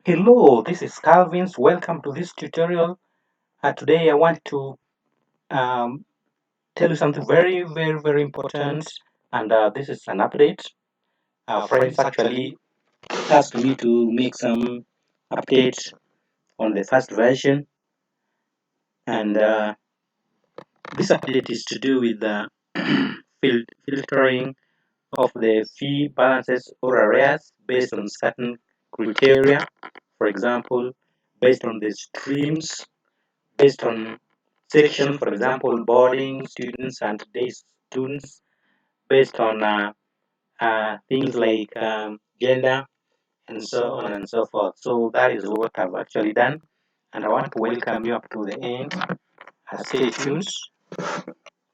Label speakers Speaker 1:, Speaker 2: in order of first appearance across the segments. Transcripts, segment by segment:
Speaker 1: Hello, this is Calvin's. Welcome to this tutorial. Today I want to um, tell you something very important, and this is an update. Friends actually asked me to make some updates on the first version, and this update is to do with the filtering of the fee balances or arrears based on certain criteria. For example, based on the streams, based on section, for example, boarding students and day students, based on things like gender and so on and so forth. So that is what I've actually done, and I want to welcome you up to the end. Stay tuned,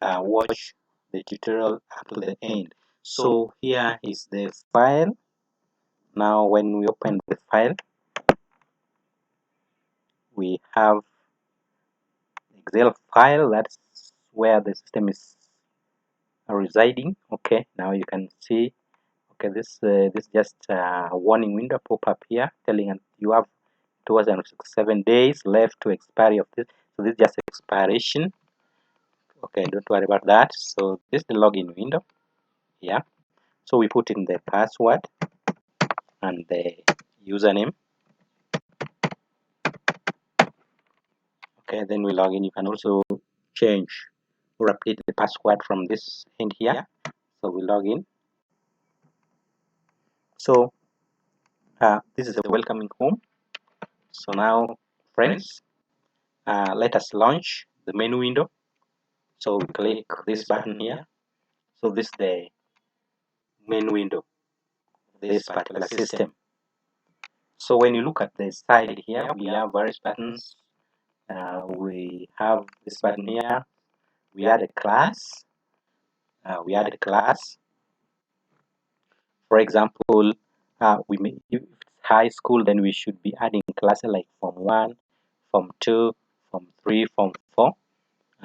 Speaker 1: watch the tutorial up to the end. So here is the file. Now when we open the file, we have Excel file. That's where the system is residing. Okay, now you can see. Okay, this just warning window pop up here telling you have 207 days left to expiry of this. So this is just expiration. Okay, don't worry about that. So this is the login window. Yeah. So we put in the password and the username. Okay, then we log in. You can also change or update the password from this end here. So we log in. So this is the welcoming home. So now, friends, let us launch the menu window. So we click this button here. So this is the main window, this particular system. So when you look at the side here, we have various buttons. We have this button here. We add a class. For example, if it's high school, then we should be adding classes like Form 1, Form 2, Form 3, Form 4.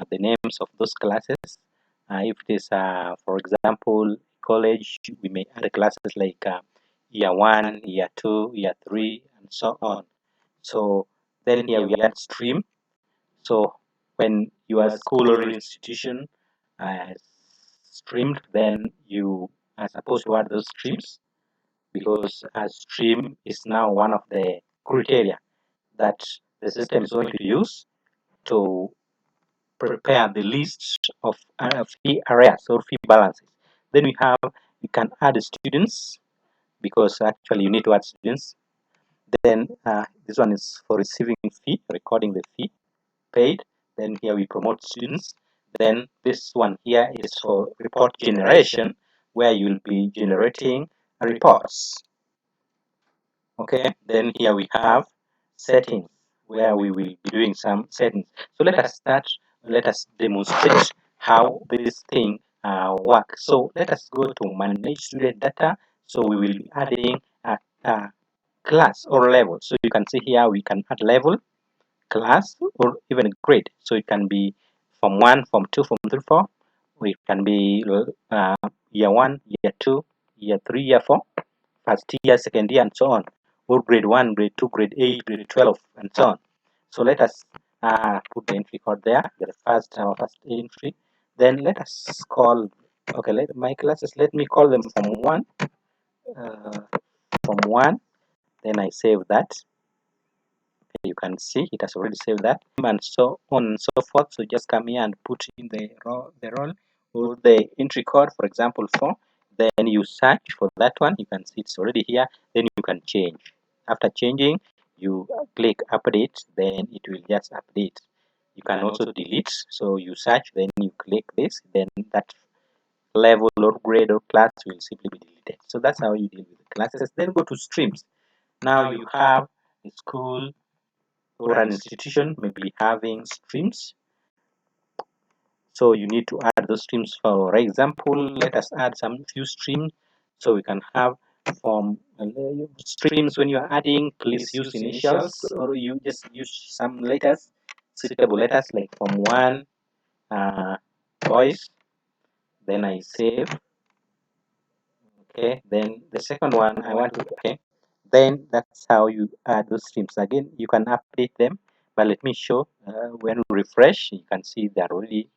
Speaker 1: The names of those classes. If it is, for example, college, we may add classes like year 1, year 2, year 3, and so on. So then here we add stream. So when your school or institution uh, streamed, then you are supposed to add those streams because a stream is now one of the criteria that the system is going to use to prepare the list of fee arrears or fee balances. Then you can add students because actually you need to add students. Then this one is for receiving fee, recording the fee paid. Then here we promote students. Then this one here is for report generation, where you'll be generating reports. Okay, then here we have settings, where we will be doing some settings. So let us demonstrate how this thing works. So let us go to manage student data. So we will be adding a class or level. So you can see here we can add level, class, or even a grade. So it can be from 1, from 2, from 3, 4. Or it can be year 1, year 2, year 3, year 4, first year, second year, and so on, or grade 1, grade 2, grade 8, grade 12, and so on. So let us put the entry code there, the first entry. Then let us call, okay, my classes, let me call them uh, from 1. Then I save that. You can see it has already saved that, and so on and so forth. So just come here and put in the role or the entry code, for example 4. Then you search for that one. You can see it's already here. Then you can change. After changing, you click update. Then it will just update. You can also delete. So you search, then you click this. Then that level or grade or class will simply be deleted. So that's how you deal with the classes. Then go to streams. Now you have a school or an institution may be having streams. So you need to add those streams. For example, let us add some few streams. So we can have from streams. When you are adding, please use initials or you just use some letters, suitable letters like from 1 voice. Then I save. Okay, then the second one I want to, okay, Then that's how you add those streams. Again, you can update them, but let me show. When we refresh, you can see they're already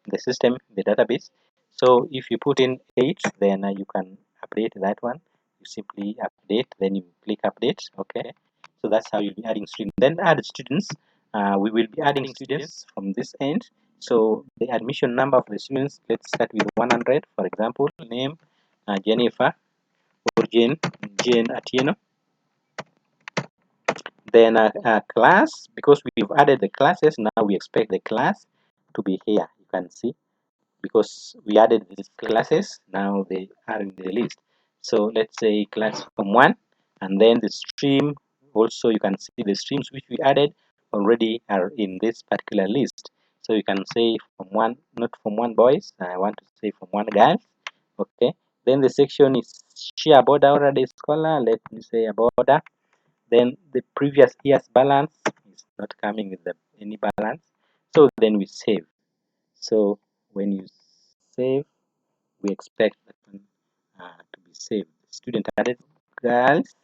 Speaker 1: in the system, the database. So if you put in 8, then you can update that one. You simply update, then you click update. Okay. So that's how you'll be adding students. Then add students. We will be adding students from this end. So the admission number of the students, let's start with 100, for example. Name Jennifer or Jane Atieno. Then class, because we've added the classes, now we expect the class to be here. You can see, because we added these classes, now they are in the list. So let's say class from 1, and then the stream, also you can see the streams which we added already are in this particular list. So you can say from 1, not from 1 boys, I want to say from 1 girls. Okay. Then the section is share border already scholar, let me say a border. Then the previous year's balance is not coming with any balance. So then we save. So when you save, we expect that one to be saved. Student added girls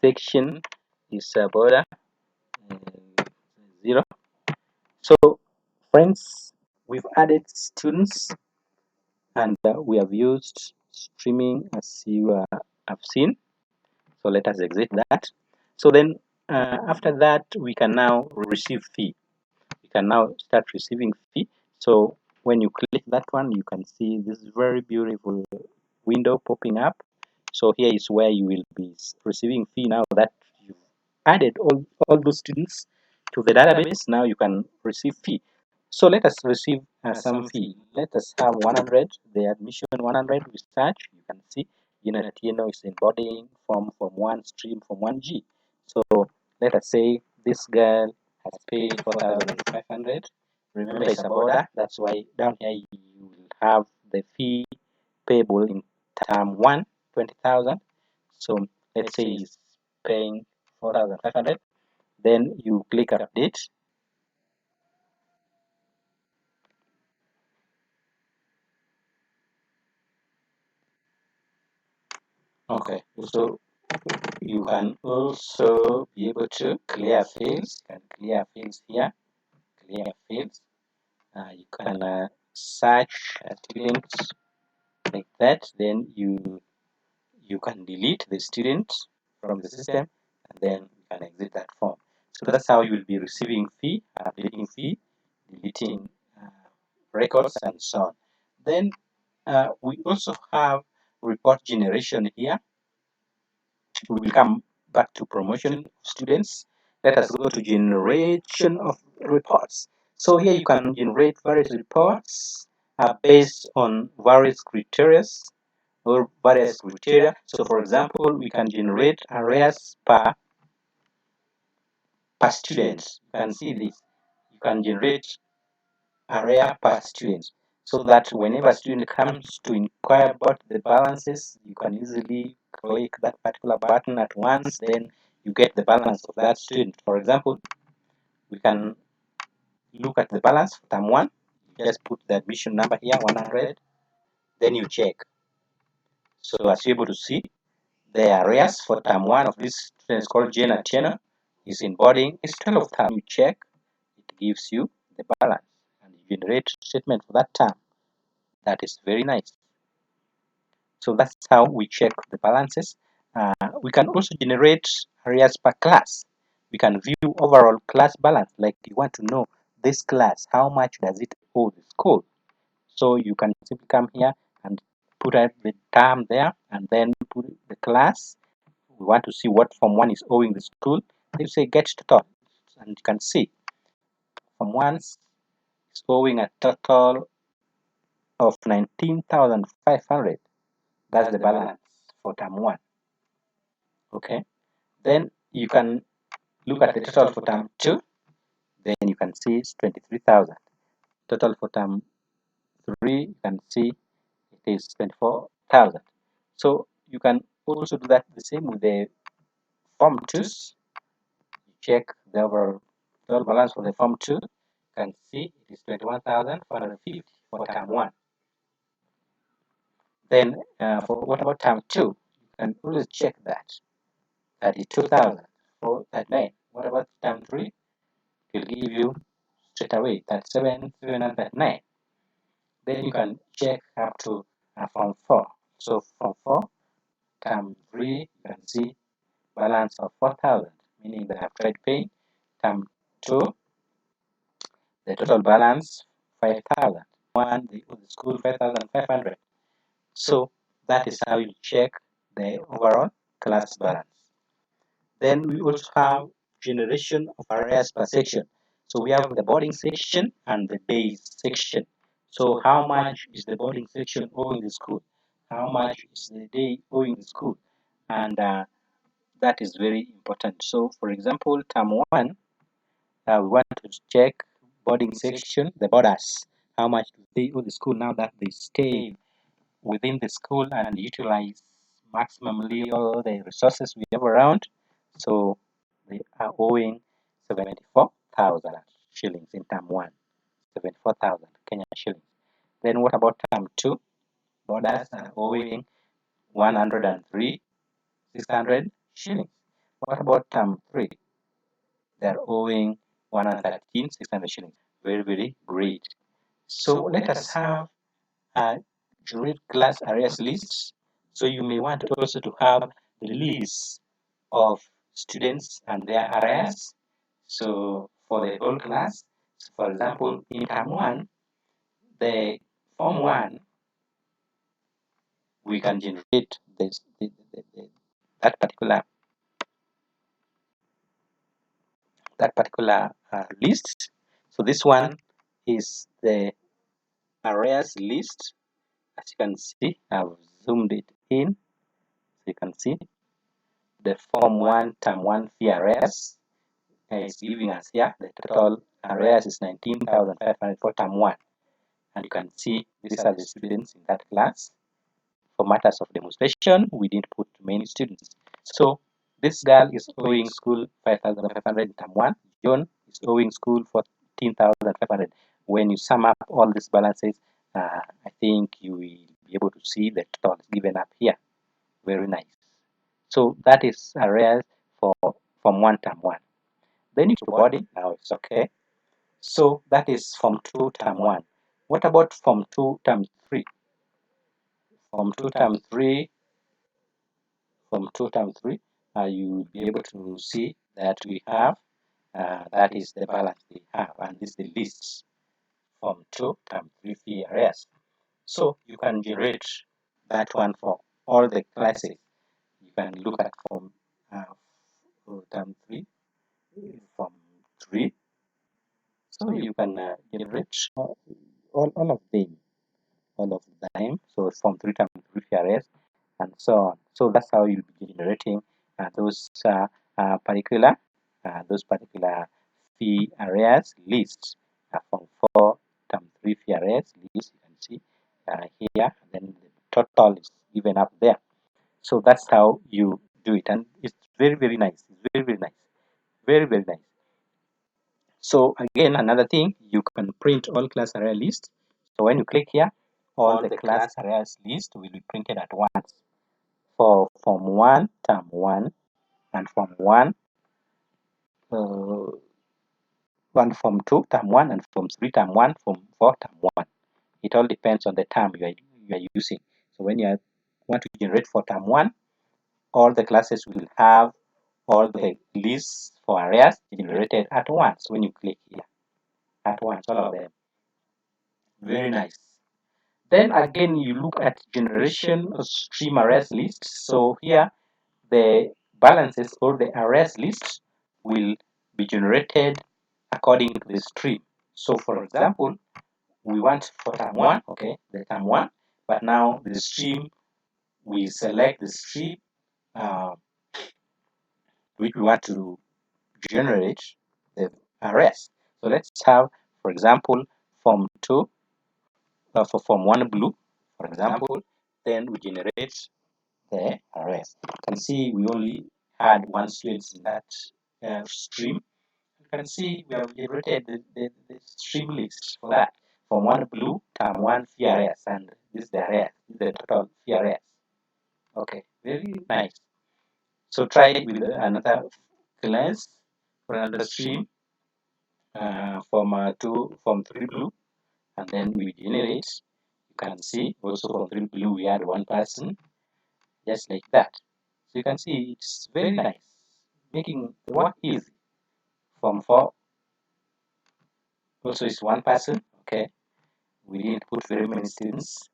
Speaker 1: section is border 0. So friends, we've added students, and we have used streaming as you have seen. So let us exit that. So then after that, we can now receive fee. You can now start receiving fee. So when you click that one, you can see this very beautiful window popping up. So here is where you will be receiving fee. Now that you've added all those students to the database, now you can receive fee. So let us receive some fee. Let us have 100, the admission 100 we search. You can see Unit is embodying from 1 stream from 1G. So let us say this girl has paid 4,500. Remember, it's a border. That's why down here you will have the fee payable in term 1, 20,000. So let's say he's paying 4,500. Then you click update. Okay, so you can also be able to clear fields. You can clear fields here. Clear fields. You can search students like that. Then you can delete the student from the system, and then you can exit that form. So that's how you will be receiving fee, updating fee, deleting records, and so on. Then we also have report generation here. We will come back to promotion of students. Let us go to generation of reports. So here you can generate various reports based on various criteria or various criteria. So for example, we can generate arrears per student. You can see this. You can generate area per student, so that whenever a student comes to inquire about the balances, you can easily click that particular button at once, then you get the balance of that student. For example, we can look at the balance for term 1. You just put the admission number here, 100, then you check. So as you're able to see, the arrears for term 1 of this student is called Jane Atieno is in boarding is 12,000. You check, it gives you the balance, and you generate statement for that term. That is very nice. So that's how we check the balances. We can also generate areas per class. We can view overall class balance, like you want to know this class, how much does it owe the school. So you can simply come here and put the term there, and then put the class. We want to see what Form 1 is owing the school. You say get total, and you can see Form 1 is owing a total of 19,500. That's the balance for term 1. Okay. Then you can look at the total for term 2. Then you can see it's 23,000. Total for term 3, you can see it is 24,000. So you can also do that the same with the form 2s. You check the overall total balance for the form 2. You can see it is 21,450 for term 1. Then for what about term 2? You can always check that. 32,000. 439. What about term 3? It will give you straight away 37,739. Then you can check up to from 4. So from 4, term 3, you can see balance of 4,000, meaning they have tried paying. Term 2, the total balance 5,000. One, the school 5,500. So that is how you check the overall class balance. Then we also have generation of arrears per section. So we have the boarding section and the day section. So how much is the boarding section owing the school? How much is the day owing the school? And that is very important. So for example, term 1, we want to check boarding section, the boarders. How much do they owe the school now that they stay within the school and utilize maximally all the resources we have around? So they are owing 74,000 shillings in term 1, 74,000 Kenya shillings. Then what about term 2? Boarders are owing 103,600 shillings. What about term 3? They're owing 113,600 shillings. Very, very great. So let us have a generate class arrears list. So you may want also to have the list of students and their arrears. So for the whole class, so for example, in term 1, the form 1, we can generate this, that particular list. So this one is the arrears list. As you can see, I've zoomed it in. So you can see the form 1 term 1 fee arrears is giving us here the total arrears is 19,500 for term 1. And you can see these are the students in that class. For matters of demonstration, we didn't put many students. So this girl is owing school 5,500 in term 1. John is owing school 14,500. When you sum up all these balances, I think you will be able to see the totals given up here. Very nice. So that is arrears for from 1 term 1. Then you go to body. Now it's okay. So that is from 2 term 1. What about from 2 term 3? From 2 term 3, you will be able to see that we have, that is the balance we have, and this is the list from 2 term 3 fee arrears. So you can generate that one for all the classes. You can look at from term 3, from 3. So you can generate all of them. So from 3 term 3 fee arrears and so on. So that's how you'll be generating particular fee arrears lists from 4 term 3 fee arrears list. You can see here, and then the total is given up there. So that's how you do it, and it's very, very nice. It's very, very nice. Very, very nice. So again, another thing, you can print all class array lists. So when you click here, all the class arrays list will be printed at once for Form 1, Term 1, and Form 1, and Form 2, Term 1, and Form 3, Term 1, Form 4, Term 1. It all depends on the term you are using. So when you want to generate for Term 1, all the classes will have all the lists for arrays generated at once when you click here. At once, all of them. Very nice. Then again, you look at generation of stream arrays list. So here, the balances or the arrays list will be generated according to the stream. So for example, we want for term 1, okay, the term 1, but now the stream, we select the stream which we want to generate the arrays. So let's have, for example, Form 2, for Form 1 blue, for example, then we generate the arrays. You can see we only had one student in that stream. You can see we have generated the stream list for that. From 1 blue, term 1 fee arrays, and this is the array, the total fee arrays. Okay, very nice. So try it with another class or another stream from 3 blue, and then we generate. You can see also from 3 blue we add one person, just like that. So you can see it's very nice, making the work easy. From 4 also is one person. Okay, we didn't put very many students.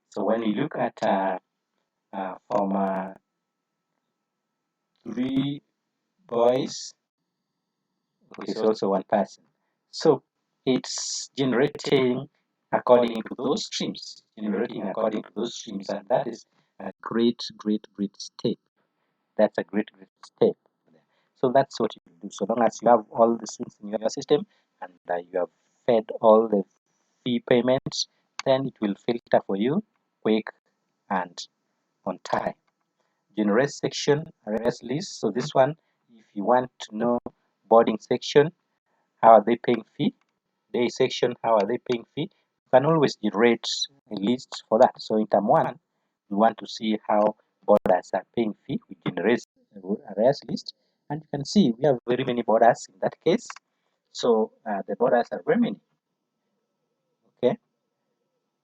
Speaker 1: So when you look at from 3 boys, it's also one person. So it's generating according to those streams, and that is a great step. That's a great step. So that's what you do. So long as you have all the students in your system and you have fed all the fee payments, then it will filter for you quick and on time. Generate section arrears list. So this one, if you want to know boarding section, how are they paying fee? Day section, how are they paying fee? You can always generate a list for that. So in term 1, we want to see how boarders are paying fee. We generate arrears list, and you can see we have very many boarders in that case. So the boarders are very many. Okay,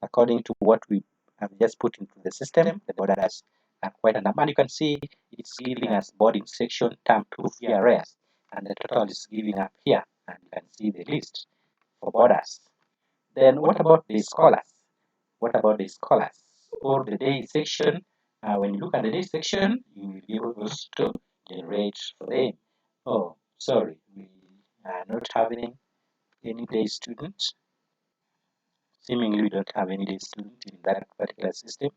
Speaker 1: according to what we have just put into the system, the boarders are quite a number. And you can see it's giving us boarding section term 2 fee arrears, and the total is giving up here, and you can see the list for boarders. Then what about the scholars? What about the scholars or the day section? When you look at the day section, you will be able to generate for them. Oh, sorry, we are not having any day student. Seemingly, we don't have any day student in that particular system.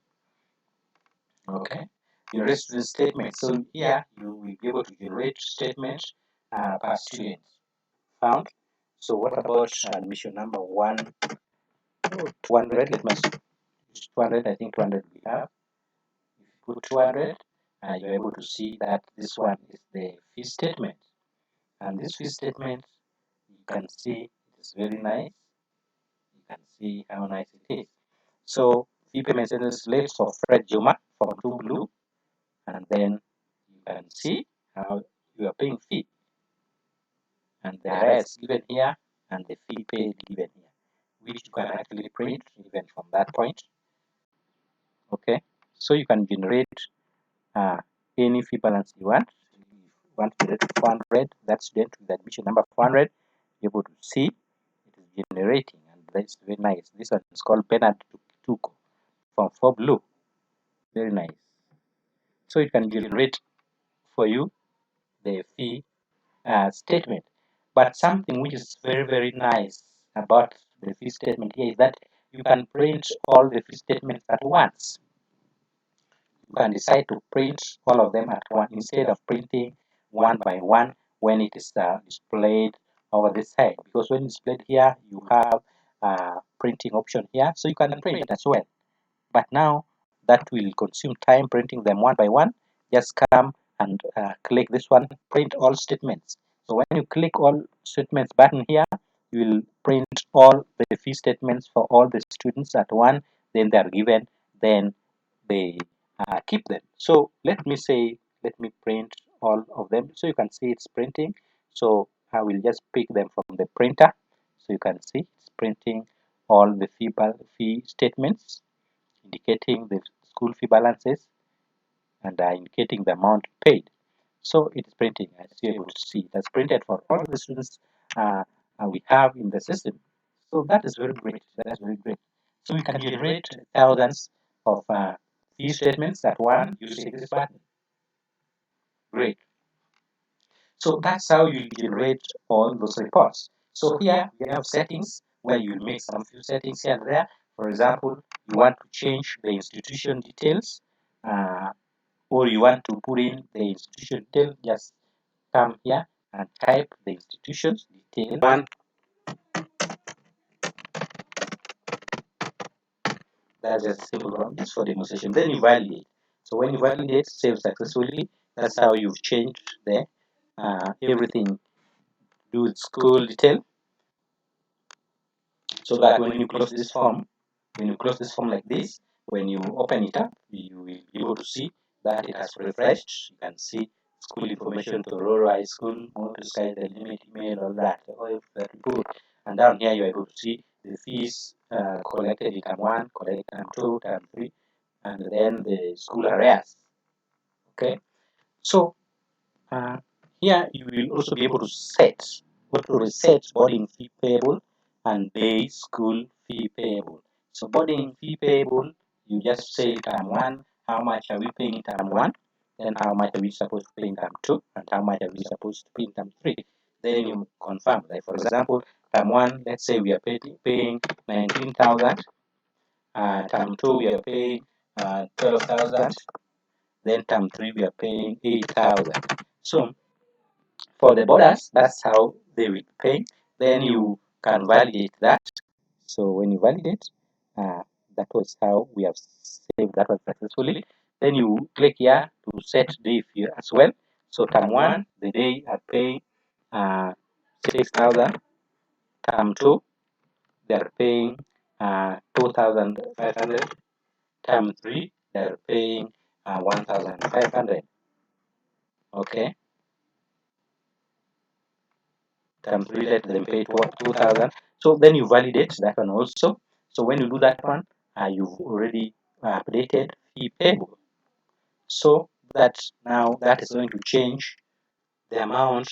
Speaker 1: Okay. Generate student statement. So here you will be able to generate statement per student found. So what about admission number 200? Let me 200. I think 200 we have. If you put 200, you're able to see that this one is the fee statement. And this fee statement, you can see it is very nice. You can see how nice it is. So fee payment status slaves for Fred Juma from 2 blue, and then you can see how you are paying fee, and the arrears given here and the fee paid given here, which you can actually print even from that point. Okay, so you can generate uh, any fee balance you want. If you want to generate 400, that student with admission number 400, you're able to see it is generating, and that's very nice. This one is called Bernard Tuko from 4 blue. Very nice. So it can generate for you the fee statement. But something which is very nice about the fee statement here is that you can print all the fee statements at once. You can decide to print all of them at once instead of printing one by one when it is displayed over this side. Because when it's displayed here, you have printing option here, so you can print as well. But now that will consume time printing them one by one. Just come and click this one, print all statements. So when you click all statements button here, you will print all the fee statements for all the students at one, then they are given, then they keep them. So let me print all of them. So you can see it's printing. So I will just pick them from the printer. So you can see it's printing all the fee statements, indicating the school fee balances and indicating the amount paid. So it is printing, as you're able to see. That's printed for all the students we have in the system. So that is very great. That's very great. So we can generate thousands of fee statements at one using this button. Great. So that's how you generate all those reports. So here we have settings where you make some few settings here and there. For example, you want to change the institution details, or you want to put in the institution detail, just come here and type the institution's detail. That's just a simple one, just for demonstration. Then you validate. So when you validate, save successfully. That's how you've changed the everything do with school detail. So that when you close this form, like this, when you open it up, you will be able to see that it has refreshed. You can see school information to rural high school, more to sky the limit, email, all that. All that we put. And down here you are able to see the fees collected in term 1, collected term 2, term 3, and then the school arrears. Okay, so here you will also be able to set or to reset boarding fee payable and day school fee payable. So boarding fee payable, you just say term 1, how much are we paying in term 1, then how much are we supposed to pay in term 2, and how much are we supposed to pay in term 3. Then you confirm. Like for example, term 1, let's say we are paying 19,000, term 2 we are paying 12,000, then term 3 we are paying 8,000. So for the borders, that's how they will pay. Then you can validate that. So when you validate, that was how we have saved that one successfully. Then you click here to set day here as well. So term 1, the day are paying 6,000. Term 2, they're paying 2,500. Term 3, they're paying 1,500. Okay. Term 3, let them pay 2,000. So then you validate that one also. So when you do that one, you've already updated fee payable. So that now that is going to change the amount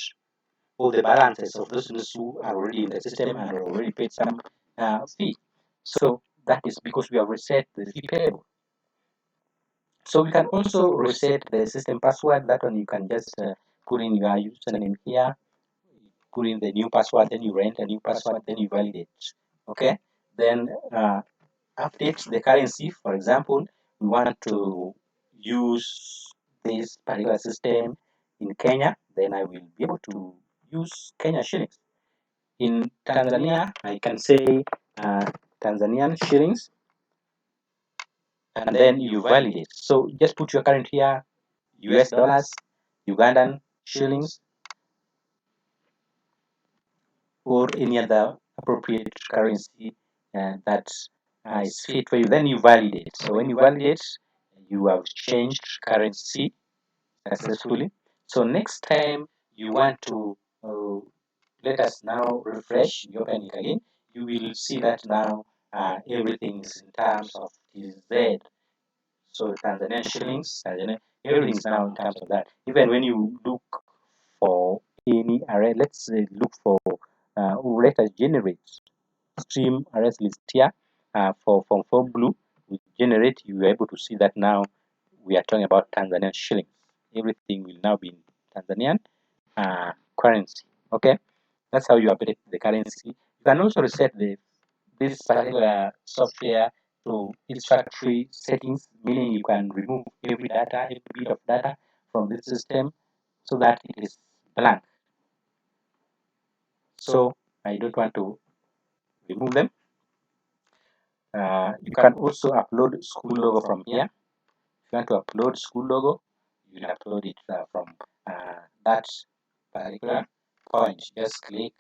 Speaker 1: or the balances of those students who are already in the system and are already paid some fee. So that is because we have reset the fee payable. So we can also reset the system password. That one you can just put in your username here, put in the new password, then you enter a new password, then you validate. Okay, then update the currency. For example, we want to use this particular system in Kenya, then I will be able to use Kenya shillings. In Tanzania, I can say Tanzanian shillings, and then you validate. So just put your current here, US dollars, Ugandan shillings, or any other appropriate currency that is fit for you. Then you validate. So when you validate, you have changed currency successfully. So next time you want to let us now refresh, you open it again, you will see that now everything is in terms of TZ. So Tanzanian shillings, everything is now in terms of that. Even when you look for any array, let's say look for let us generate stream arrest list here for from Form Blue. We generate, you are able to see that now we are talking about Tanzanian shillings. Everything will now be in Tanzanian currency. Okay, that's how you update the currency. You can also reset this particular software to its factory settings, meaning you can remove every data, every bit of data from this system so that it is blank. So I don't want to remove them. You can also upload school logo from here. If you want to upload school logo, you will upload it from that particular point. Just click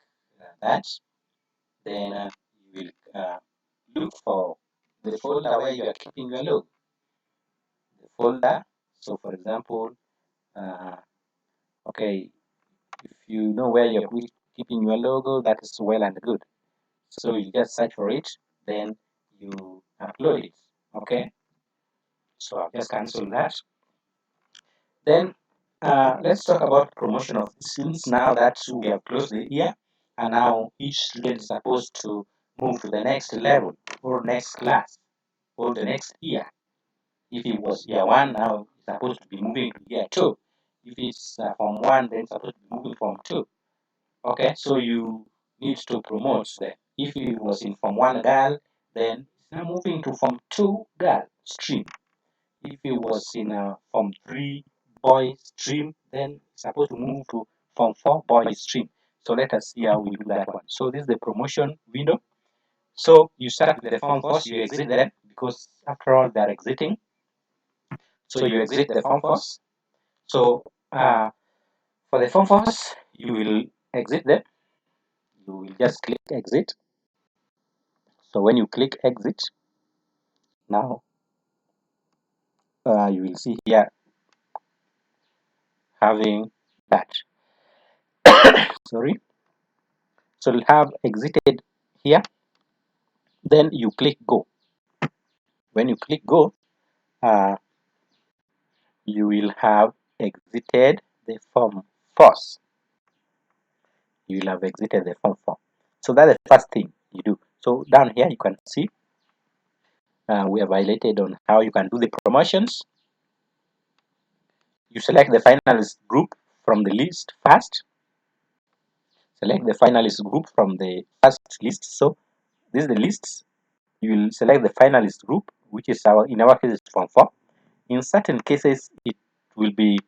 Speaker 1: that, then you will look for the folder where you are keeping your logo. The folder. So, for example, uh, okay, if you know where you're keeping your logo, that is well and good. So you just search for it, then you upload it. Okay. So I'll just cancel that. Then let's talk about promotion of students now that we have closed the year, and now each student is supposed to move to the next level or next class or the next year. If it was year 1, now it's supposed to be moving to year 2. If it's from 1, then it's supposed to be moving from 2. Okay, so you need to promote them. If it was in Form 1 girl, then it's now moving to Form 2 girl stream. If it was in a Form 3 boy stream, then it's supposed to move to Form 4 boy stream. So let us see how we do that one. So this is the promotion window. So you start with the form first, you exit them because after all they are exiting. So you exit the form first. So for the form first, you will exit them. You will just click exit. So when you click exit, now you will see here having that. Sorry. So you'll have exited here. Then you click go. When you click go, uh, you will have exited the form first. You will have exited the form. So that's the first thing you do. So down here you can see we have highlighted on how you can do the promotions. You select the finalist group from the list first. Select the finalist group from the first list. So this is the lists. You will select the finalist group, which is in our case it's form 4. In certain cases it will be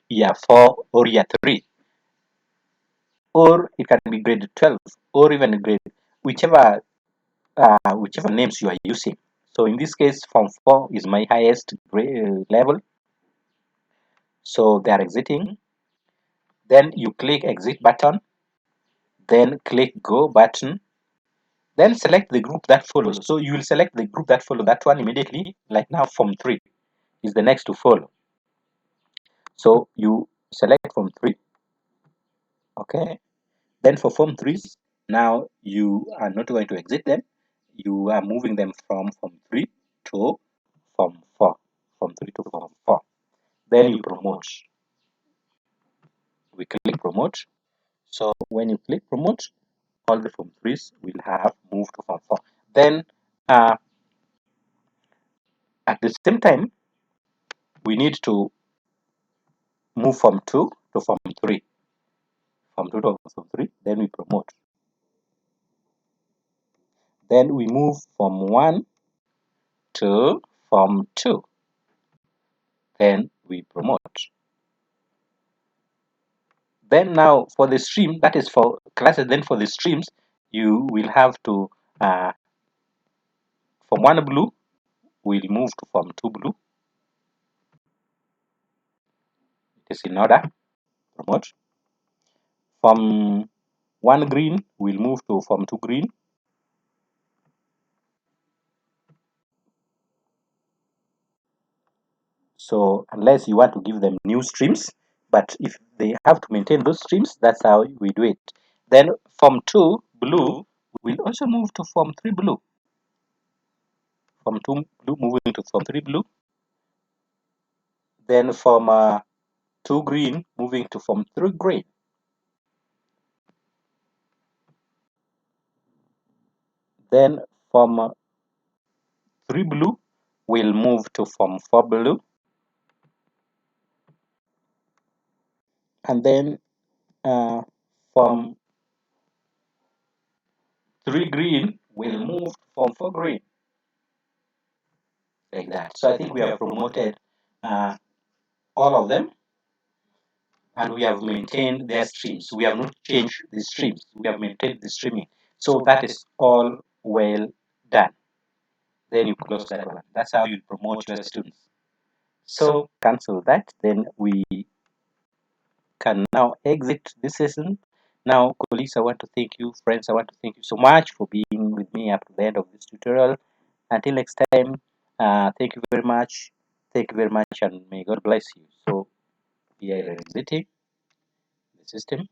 Speaker 1: year 4 or year 3, or it can be grade 12 or even grade whichever names you are using. So in this case form 4 is my highest grade level, so they are exiting. Then you click exit button, then click go button, then select the group that follows. So you will select the group that follows that one immediately. Like now form 3 is the next to follow, so you select form 3. Okay, then for form 3s, now you are not going to exit them, you are moving them from form 3 to form 4. Form 3 to form 4. Then you promote. We click promote. So when you click promote, all the form 3s will have moved to form 4. Then at the same time, we need to move from 2 to form 3. From 2 to form 3, then we promote. Then we move from 1 to form 2. Then we promote. Then now for the stream, that is for classes, then for the streams, you will have to, from 1 blue, we'll move to form 2 blue. It is in order, promote. From 1 green, we'll move to form 2 green. So unless you want to give them new streams, but if they have to maintain those streams, that's how we do it. Then form 2 blue will also move to form 3 blue. Form 2 blue moving to form 3 blue. Then from 2 green moving to form 3 green. Then from 3 blue will move to form 4 blue. And then from 3 green will move to form 4 green. Like that. So I think we have promoted all of them, and we have maintained their streams. We have not changed the streams. We have maintained the streaming. So that is all well done. Then you close that one. That's how you promote your students. So cancel that. Then we can now exit this session. Now, colleagues, I want to thank you. Friends, I want to thank you so much for being with me up to the end of this tutorial. Until next time, thank you very much. Thank you very much, and may God bless you. So, we are exiting the system.